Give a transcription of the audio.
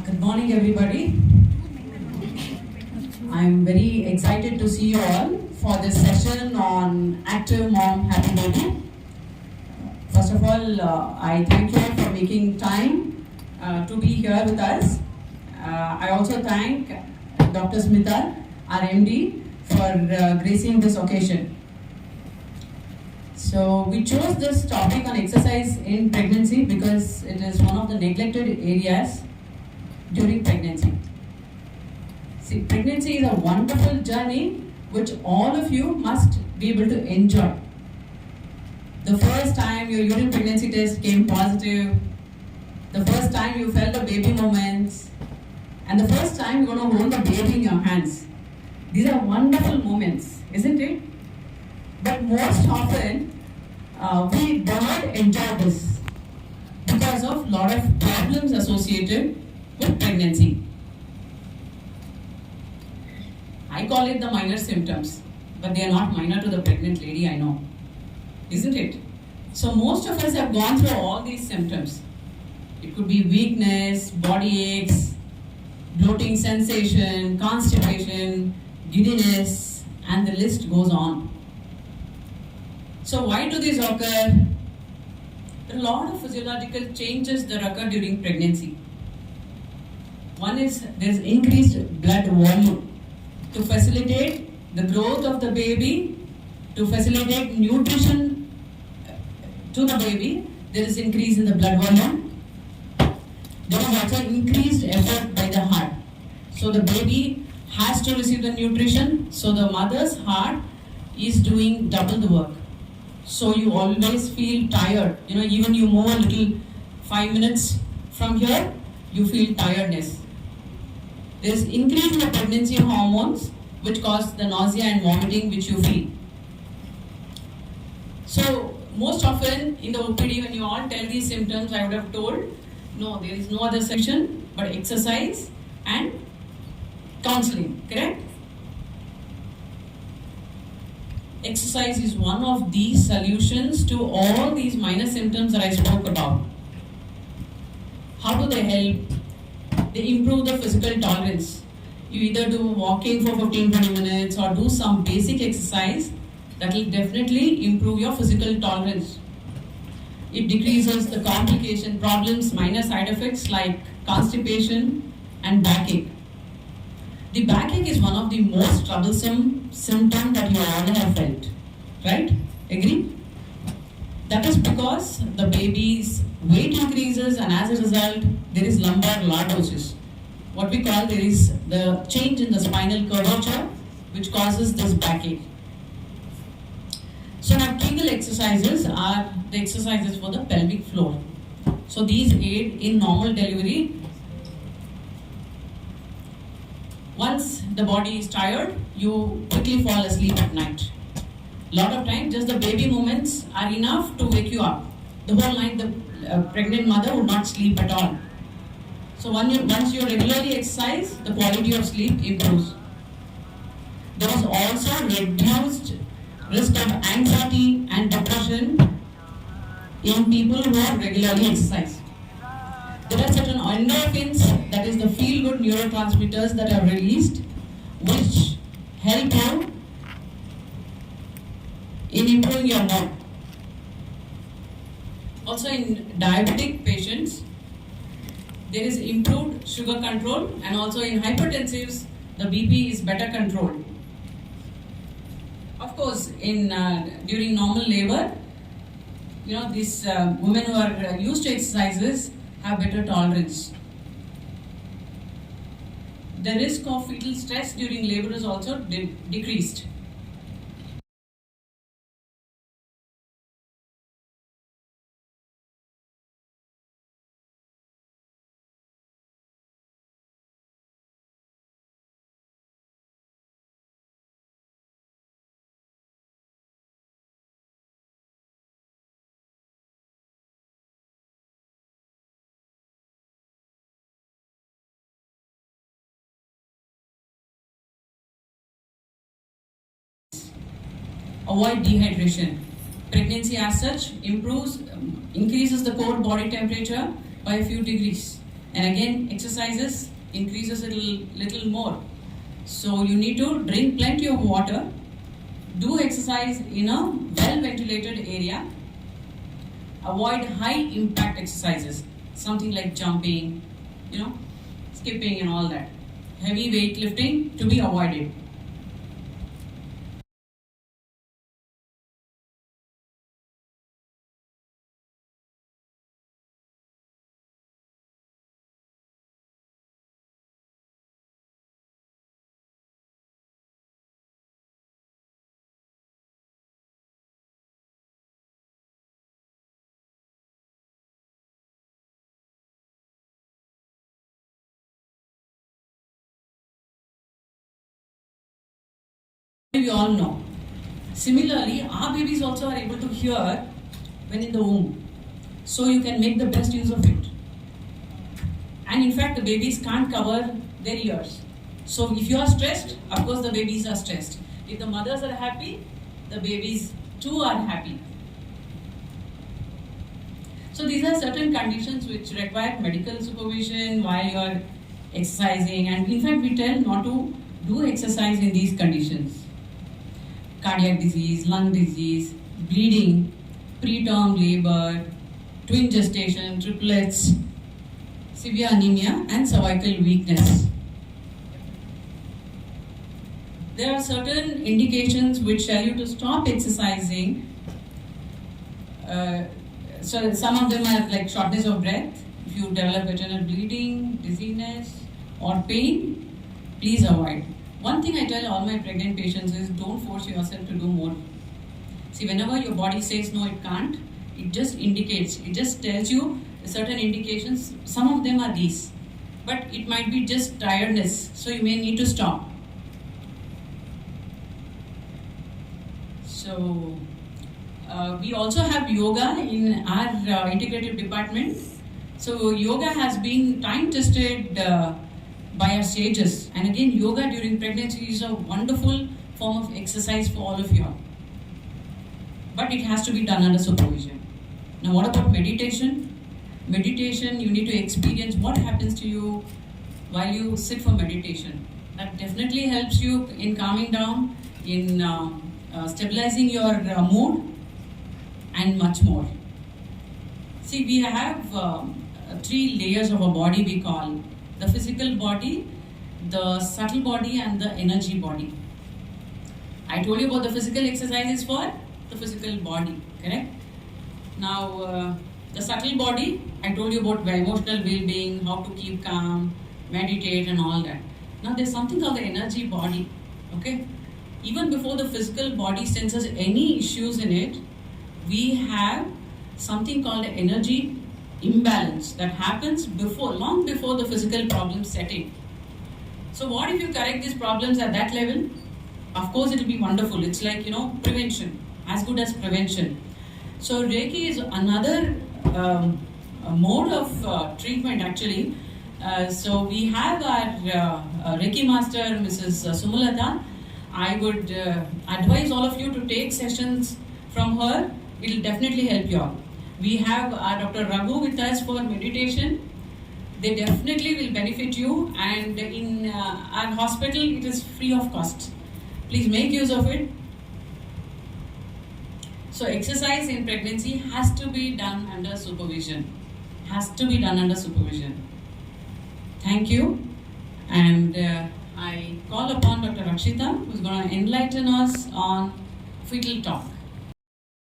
Good morning, everybody. I'm very excited to see you all for this session on Active Mom Happy Baby. First of all, I thank you all for making time to be here with us. I also thank Dr. Smita, our MD, for gracing this occasion. So we chose this topic on exercise in pregnancy because it is one of the neglected areas during pregnancy. See, pregnancy is a wonderful journey which all of you must be able to enjoy. The first time your urine pregnancy test came positive, the first time you felt the baby moments, and the first time you're going to hold the baby in your hands. These are wonderful moments, isn't it? But most often, we don't enjoy this because of a lot of problems associated with pregnancy. I call it the minor symptoms, but they are not minor to the pregnant lady, I know. Isn't it? So most of us have gone through all these symptoms. It could be weakness, body aches, bloating sensation, constipation, giddiness, and the list goes on. So why do these occur? There are a lot of physiological changes that occur during pregnancy. One is there is increased blood volume to facilitate the growth of the baby, to facilitate nutrition to the baby. There is increase in the blood volume. There is also increased effort by the heart. So the baby has to receive the nutrition. So the mother's heart is doing double the work. So you always feel tired. Even you move a little 5 minutes from here, you feel tiredness. There is increase in the pregnancy hormones which cause the nausea and vomiting which you feel. So most often in the OPD when you all tell these symptoms, I would have told, no, there is no other section but exercise and counseling, correct? Exercise is one of these solutions to all these minor symptoms that I spoke about. How do they help? They improve the physical tolerance. You either do walking for 15-20 minutes or do some basic exercise that will definitely improve your physical tolerance. It decreases the complication problems, minor side effects like constipation and backache. The backache is one of the most troublesome symptoms that you all have felt, right? Agree? That is because the baby's weight increases and as a result, there is lumbar lordosis. What we call there is the change in the spinal curvature which causes this backache. So now Kegel exercises are the exercises for the pelvic floor. So these aid in normal delivery. Once the body is tired, you quickly fall asleep at night. A lot of times, just the baby moments are enough to wake you up. The whole night, the pregnant mother would not sleep at all. So once you regularly exercise, the quality of sleep improves. There is also reduced risk of anxiety and depression in people who have regularly exercised. There are certain endorphins, that is the feel-good neurotransmitters that are released, which help you in improving your mood. Also in diabetic patients, there is improved sugar control, and also in hypertensives, the BP is better controlled. Of course, during normal labor, these women who are used to exercises have better tolerance. The risk of fetal stress during labor is also decreased. Avoid dehydration. Pregnancy as such increases the core body temperature by a few degrees. And again, exercises increases it a little more. So you need to drink plenty of water, do exercise in a well-ventilated area, avoid high-impact exercises, something like jumping, skipping and all that. Heavy weightlifting to be avoided. We all know. Similarly, our babies also are able to hear when in the womb. So you can make the best use of it. And in fact, the babies can't cover their ears. So if you are stressed, of course the babies are stressed. If the mothers are happy, the babies too are happy. So these are certain conditions which require medical supervision while you are exercising. And in fact, we tell not to do exercise in these conditions. Cardiac disease, lung disease, bleeding, preterm labor, twin gestation, triplets, severe anemia and cervical weakness. There are certain indications which tell you to stop exercising. So some of them are like shortness of breath. If you develop vaginal bleeding, dizziness or pain, please avoid. One thing I tell all my pregnant patients is don't force yourself to do more. See, whenever your body says no, it can't, it just indicates, it just tells you certain indications. Some of them are these, but it might be just tiredness, so you may need to stop. So, we also have yoga in our integrative department. So, yoga has been time tested by our sages. And again, yoga during pregnancy is a wonderful form of exercise for all of you. But it has to be done under supervision. Now, what about meditation? Meditation, you need to experience what happens to you while you sit for meditation. That definitely helps you in calming down, in stabilizing your mood, and much more. See, we have 3 layers of a body we call the physical body, the subtle body and the energy body. I told you about the physical exercises for the physical body, correct? Now, the subtle body, I told you about emotional well-being, how to keep calm, meditate and all that. Now, there's something called the energy body, okay? Even before the physical body senses any issues in it, we have something called energy imbalance that happens long before the physical problems set in. So what if you correct these problems at that level? Of course, it will be wonderful. It's like, prevention, as good as prevention. So Reiki is another mode of treatment actually. So we have our Reiki master, Mrs. Sumulata. I would advise all of you to take sessions from her. It will definitely help you out. We have our Dr. Raghu with us for meditation. They definitely will benefit you, and in our hospital it is free of cost. Please make use of it. So exercise in pregnancy has to be done under supervision. Has to be done under supervision. Thank you. And I call upon Dr. Rakshita, who is going to enlighten us on fetal talk.